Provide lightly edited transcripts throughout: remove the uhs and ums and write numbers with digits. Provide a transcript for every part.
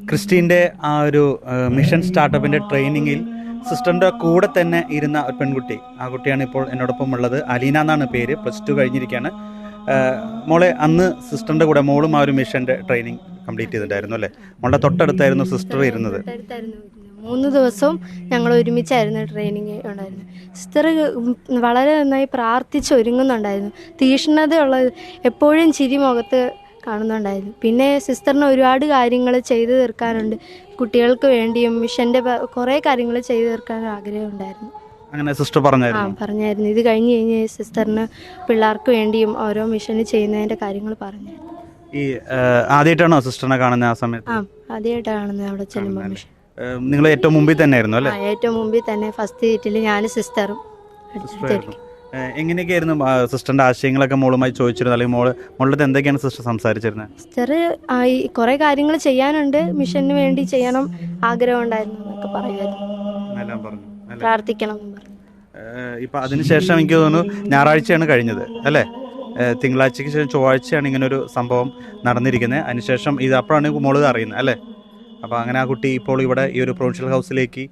ക്രിസ്റ്റീൻ്റെ ആ ഒരു മിഷൻ സ്റ്റാർട്ടപ്പിൻ്റെ ട്രെയിനിങ്ങിൽ സിസ്റ്ററിൻ്റെ കൂടെ തന്നെ ഇരുന്ന ഒരു പെൺകുട്ടി, ആ കുട്ടിയാണ് ഇപ്പോൾ എന്നോടൊപ്പം ഉള്ളത്. അലീന എന്നാണ് പേര്. +2 കഴിഞ്ഞിരിക്കുകയാണ്. മോളെ, അന്ന് സിസ്റ്ററിൻ്റെ കൂടെ മോളും ആ ഒരു മിഷൻ്റെ ട്രെയിനിങ് കംപ്ലീറ്റ് ചെയ്തിട്ടുണ്ടായിരുന്നു അല്ലേ? മോളുടെ തൊട്ടടുത്തായിരുന്നു സിസ്റ്റർ ഇരുന്നത്. 3 ദിവസവും ഞങ്ങൾ ഒരുമിച്ചായിരുന്നു ട്രെയിനിങ് ഉണ്ടായിരുന്നു. സിസ്റ്റർ വളരെ നന്നായി പ്രാർത്ഥിച്ച് ഒരുങ്ങുന്നുണ്ടായിരുന്നു. തീക്ഷ്ണതയുള്ള, എപ്പോഴും ചിരി മുഖത്ത് കാണുന്നുണ്ടായിരുന്നു. പിന്നെ സിസ്റ്ററിന് ഒരുപാട് കാര്യങ്ങൾ ചെയ്തു തീർക്കാനുണ്ട്. കുട്ടികൾക്ക് വേണ്ടിയും മിഷൻ്റെ കുറേ കാര്യങ്ങൾ ചെയ്തു തീർക്കാൻ ആഗ്രഹമുണ്ടായിരുന്നു. അങ്ങനെ സിസ്റ്റർ പറഞ്ഞായിരുന്നു. ഇത് കഴിഞ്ഞ് സിസ്റ്ററിന് പിള്ളേർക്ക് വേണ്ടിയും ഓരോ മിഷന് ചെയ്യുന്നതിൻ്റെ കാര്യങ്ങൾ പറഞ്ഞായിരുന്നു. ഈ ആദ്യമായിട്ടാണോ സിസ്റ്ററിനെ കാണുന്നത്? ആ സമയത്ത് ആദ്യമായിട്ടാണ് കാണുന്നത്. അവിടെ ചെല്ലുമ്പോൾ മിഷൻ നിങ്ങൾ ഏറ്റവും മുമ്പിൽ തന്നെ ആയിരുന്നു അല്ലേ? ഏറ്റവും മുമ്പിൽ തന്നെ ഫസ്റ്റ് സീറ്റിൽ ഞാനും സിസ്റ്ററും. എങ്ങനെയൊക്കെയായിരുന്നു സിസ്റ്ററിന്റെ ആശയങ്ങളൊക്കെ മോളുമായി ചോദിച്ചിരുന്നത്, അല്ലെങ്കിൽ മോളുടെ എന്തൊക്കെയാണ് സിസ്റ്റർ സംസാരിച്ചിരുന്നത്? സിസ്റ്റർ കുറെ കാര്യങ്ങൾ ചെയ്യാനുണ്ട്, മിഷന് വേണ്ടി ചെയ്യണം, ആഗ്രഹം ഉണ്ടായിരുന്നു എന്നൊക്കെ പറയുമായിരുന്നു. പ്രാർത്ഥിക്കണം. ഇപ്പൊ അതിനുശേഷം എനിക്ക് തോന്നുന്നു ഞായറാഴ്ചയാണ് കഴിഞ്ഞത് അല്ലേ? തിങ്കളാഴ്ചക്ക് ശേഷം ചൊവ്വാഴ്ചയാണ് ഇങ്ങനൊരു സംഭവം നടന്നിരിക്കുന്നത്. അതിനുശേഷം ഇത് അപ്പോഴാണ് മോള് അറിയുന്നത് അല്ലേ? അപ്പോൾ അങ്ങനെ ആ കുട്ടി ഇപ്പോൾ ഇവിടെ ഈ ഒരു പ്രൊവിൻഷ്യൽ ഹൗസിലേക്ക്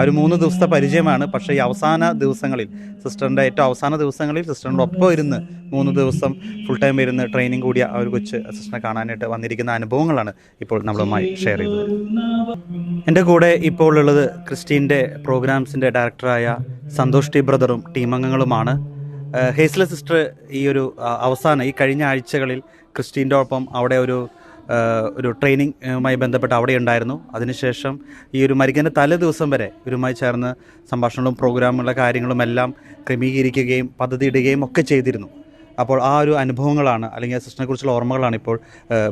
ഒരു 3 ദിവസത്തെ പരിചയമാണ്. പക്ഷേ ഈ അവസാന ദിവസങ്ങളിൽ, സിസ്റ്ററിൻ്റെ ഏറ്റവും അവസാന ദിവസങ്ങളിൽ സിസ്റ്ററിൻ്റെ ഒപ്പം ഇരുന്ന് 3 ദിവസം ഫുൾ ടൈം ഇരുന്ന് ട്രെയിനിങ് കൂടിയ ആ ഒരു കൊച്ച് സിസ്റ്ററിനെ കാണാനായിട്ട് വന്നിരിക്കുന്ന അനുഭവങ്ങളാണ് ഇപ്പോൾ നമ്മളുമായി ഷെയർ ചെയ്തത്. എൻ്റെ കൂടെ ഇപ്പോൾ ഉള്ളത് ക്രിസ്റ്റീൻ്റെ പ്രോഗ്രാംസിൻ്റെ ഡയറക്ടറായ സന്തോഷ് ടി ബ്രദറും ടീമംഗങ്ങളുമാണ്. ഹേസ്ല സിസ്റ്റർ ഈ ഒരു ഈ കഴിഞ്ഞ ആഴ്ചകളിൽ ക്രിസ്റ്റീൻ്റെ ഒപ്പം അവിടെ ഒരു ട്രെയിനിങ്ങുമായി ബന്ധപ്പെട്ട് അവിടെ ഉണ്ടായിരുന്നു. അതിനുശേഷം ഈ ഒരു മരിക്കുന്ന തലേ ദിവസം വരെ ഇവരുമായി ചേർന്ന് സംഭാഷണങ്ങളും പ്രോഗ്രാമുകളുടെ കാര്യങ്ങളും എല്ലാം ക്രമീകരിക്കുകയും പദ്ധതി ഇടുകയും ഒക്കെ ചെയ്തിരുന്നു. അപ്പോൾ ആ ഒരു അനുഭവങ്ങളാണ്, അല്ലെങ്കിൽ സിസ്റ്ററിനെ കുറിച്ചുള്ള ഓർമ്മകളാണ് ഇപ്പോൾ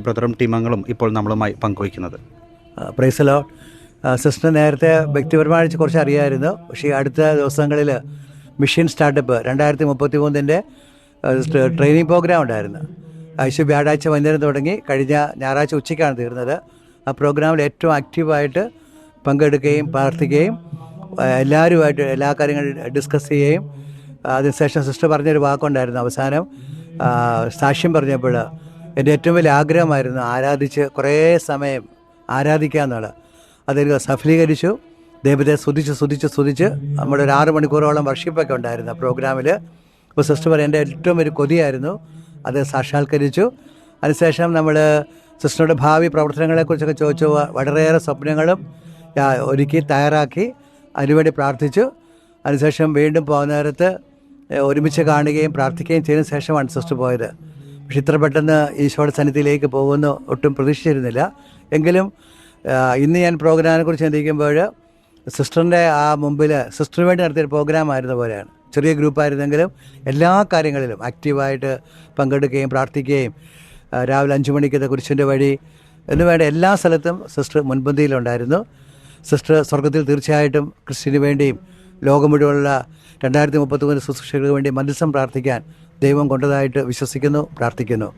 ബ്രദറും ടീമംഗങ്ങളും ഇപ്പോൾ നമ്മളുമായി പങ്കുവയ്ക്കുന്നത്. Praise Lord. സിസ്റ്റർ നേരത്തെ വ്യക്തിപരമായി കുറച്ച് അറിയാമായിരുന്നു. പക്ഷേ അടുത്ത ദിവസങ്ങളിൽ മിഷൻ സ്റ്റാർട്ടപ്പ് 2033 ട്രെയിനിങ് പ്രോഗ്രാം ഉണ്ടായിരുന്നു. വ്യാഴാഴ്ച വൈകുന്നേരം തുടങ്ങി കഴിഞ്ഞ ഞായറാഴ്ച ഉച്ചയ്ക്കാണ് തീർന്നത്. ആ പ്രോഗ്രാമിൽ ഏറ്റവും ആക്റ്റീവായിട്ട് പങ്കെടുക്കുകയും പ്രാർത്ഥിക്കുകയും എല്ലാവരുമായിട്ട് എല്ലാ കാര്യങ്ങളും ഡിസ്കസ് ചെയ്യുകയും അതിനുശേഷം സിസ്റ്റർ പറഞ്ഞൊരു വാക്കുണ്ടായിരുന്നു. അവസാനം സാക്ഷ്യം പറഞ്ഞപ്പോൾ എൻ്റെ ഏറ്റവും വലിയ ആഗ്രഹമായിരുന്നു ആരാധിച്ച് കുറേ സമയം ആരാധിക്കുക എന്നുള്ളത്. അതൊരു സഫലീകരിച്ചു. ദൈവത്തെ സ്തുതിച്ച് നമ്മുടെ ഒരു 6 മണിക്കൂറോളം വർഷിപ്പൊക്കെ ഉണ്ടായിരുന്നു പ്രോഗ്രാമിൽ. അപ്പോൾ സിസ്റ്റർ പറയും എൻ്റെ ഏറ്റവും ഒരു കൊതിയായിരുന്നു, അത് സാക്ഷാത്കരിച്ചു. അതിനുശേഷം നമ്മൾ സിസ്റ്ററുടെ ഭാവി പ്രവർത്തനങ്ങളെക്കുറിച്ചൊക്കെ ചോദിച്ചു. വളരെയേറെ സ്വപ്നങ്ങളും ഒരുക്കി തയ്യാറാക്കി അതിനുവേണ്ടി പ്രാർത്ഥിച്ചു. അതിനുശേഷം വീണ്ടും പോകുന്ന നേരത്ത് ഒരുമിച്ച് കാണുകയും പ്രാർത്ഥിക്കുകയും ചെയ്തതിനു ശേഷമാണ് സിസ്റ്റർ പോയത്. പക്ഷെ ഇത്ര പെട്ടെന്ന് ഈശോയുടെ സന്നിധിയിലേക്ക് പോകുമെന്ന് ഒട്ടും പ്രതീക്ഷിച്ചിരുന്നില്ല. എങ്കിലും ഇന്ന് ഞാൻ പ്രോഗ്രാമിനെ കുറിച്ച് ചിന്തിക്കുമ്പോൾ സിസ്റ്ററിൻ്റെ ആ മുമ്പിൽ സിസ്റ്ററിന് വേണ്ടി നടത്തിയൊരു പ്രോഗ്രാം ആയിരുന്ന പോലെയാണ്. ചെറിയ ഗ്രൂപ്പായിരുന്നെങ്കിലും എല്ലാ കാര്യങ്ങളിലും ആക്റ്റീവായിട്ട് പങ്കെടുക്കുകയും പ്രാർത്ഥിക്കുകയും രാവിലെ 5 മണിക്കത്തെ കുരിശിൻ്റെ വഴി എന്ന് വേണ്ട എല്ലാ സ്ഥലത്തും സിസ്റ്റർ മുൻപന്തിയിലുണ്ടായിരുന്നു. സിസ്റ്റർ സ്വർഗത്തിൽ തീർച്ചയായിട്ടും ക്രിസ്ത്യന് വേണ്ടിയും ലോകം മുഴുവനുള്ള 2033 ശുശ്രൂഷകൾക്ക് വേണ്ടി മധ്യസ്ഥം പ്രാർത്ഥിക്കാൻ ദൈവം കൊണ്ടതായിട്ട് വിശ്വസിക്കുന്നു, പ്രാർത്ഥിക്കുന്നു.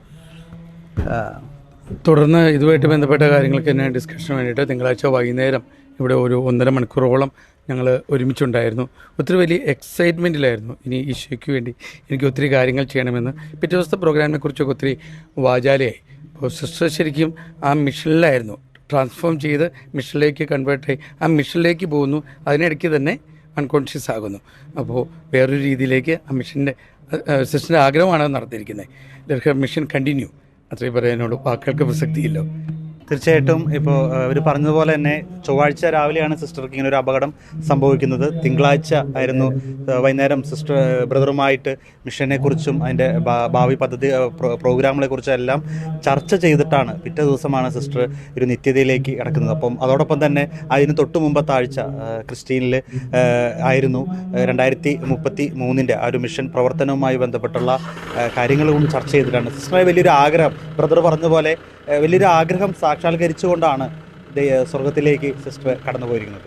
തുടർന്ന് ഇതുമായിട്ട് ബന്ധപ്പെട്ട കാര്യങ്ങൾക്ക് തന്നെ ഡിസ്കഷന് വേണ്ടിയിട്ട് തിങ്കളാഴ്ച വൈകുന്നേരം ഇവിടെ ഒരു 1.5 മണിക്കൂറോളം ഞങ്ങൾ ഒരുമിച്ചുണ്ടായിരുന്നു. ഒത്തിരി വലിയ എക്സൈറ്റ്മെൻറ്റിലായിരുന്നു. ഇനി ഈശോയ്ക്ക് വേണ്ടി എനിക്ക് ഒത്തിരി കാര്യങ്ങൾ ചെയ്യണമെന്ന്. പിറ്റേ ദിവസത്തെ പ്രോഗ്രാമിനെ കുറിച്ചൊക്കെ ഒത്തിരി വാചാലയായി. അപ്പോൾ സിസ്റ്റർ ശരിക്കും ആ മിഷനിലായിരുന്നു, ട്രാൻസ്ഫോം ചെയ്ത് മിഷനിലേക്ക് കൺവേർട്ടായി ആ മിഷനിലേക്ക് പോകുന്നു. അതിനിടയ്ക്ക് തന്നെ അൺകോൺഷ്യസ് ആകുന്നു. അപ്പോൾ വേറൊരു രീതിയിലേക്ക് ആ മിഷൻ്റെ സിസ്റ്ററിൻ്റെ ആഗ്രഹമാണ് നടത്തിയിരിക്കുന്നത്. Mission continue. അത്രയും പറയാനോട് വാക്കുകൾക്ക് പ്രസക്തിയില്ല. തീർച്ചയായിട്ടും ഇപ്പോൾ ഇവർ പറഞ്ഞതുപോലെ തന്നെ ചൊവ്വാഴ്ച രാവിലെയാണ് സിസ്റ്റർക്ക് ഇങ്ങനെ ഒരു അപകടം സംഭവിക്കുന്നത്. തിങ്കളാഴ്ച ആയിരുന്നു വൈകുന്നേരം സിസ്റ്റർ ബ്രദറുമായിട്ട് മിഷനെക്കുറിച്ചും അതിൻ്റെ ഭാവി പദ്ധതി പ്രോഗ്രാമുകളെക്കുറിച്ചും എല്ലാം ചർച്ച ചെയ്തിട്ടാണ് പിറ്റേ ദിവസമാണ് സിസ്റ്റർ ഒരു നിത്യതയിലേക്ക് കിടക്കുന്നത്. അപ്പം അതോടൊപ്പം തന്നെ അതിന് തൊട്ട് മുമ്പത്തെ ആഴ്ച ക്രിസ്റ്റീനിൽ ആയിരുന്നു 2033 ആ ഒരു മിഷൻ പ്രവർത്തനവുമായി ബന്ധപ്പെട്ടുള്ള കാര്യങ്ങളും ചർച്ച ചെയ്തിട്ടാണ് സിസ്റ്ററെ വലിയൊരു ആഗ്രഹം, ബ്രദർ പറഞ്ഞതുപോലെ വലിയൊരു ആഗ്രഹം സാക്ഷാത്കരിച്ചുകൊണ്ടാണ് സ്വർഗത്തിലേക്ക് സിസ്റ്റർ കടന്നു പോയിരിക്കുന്നത്.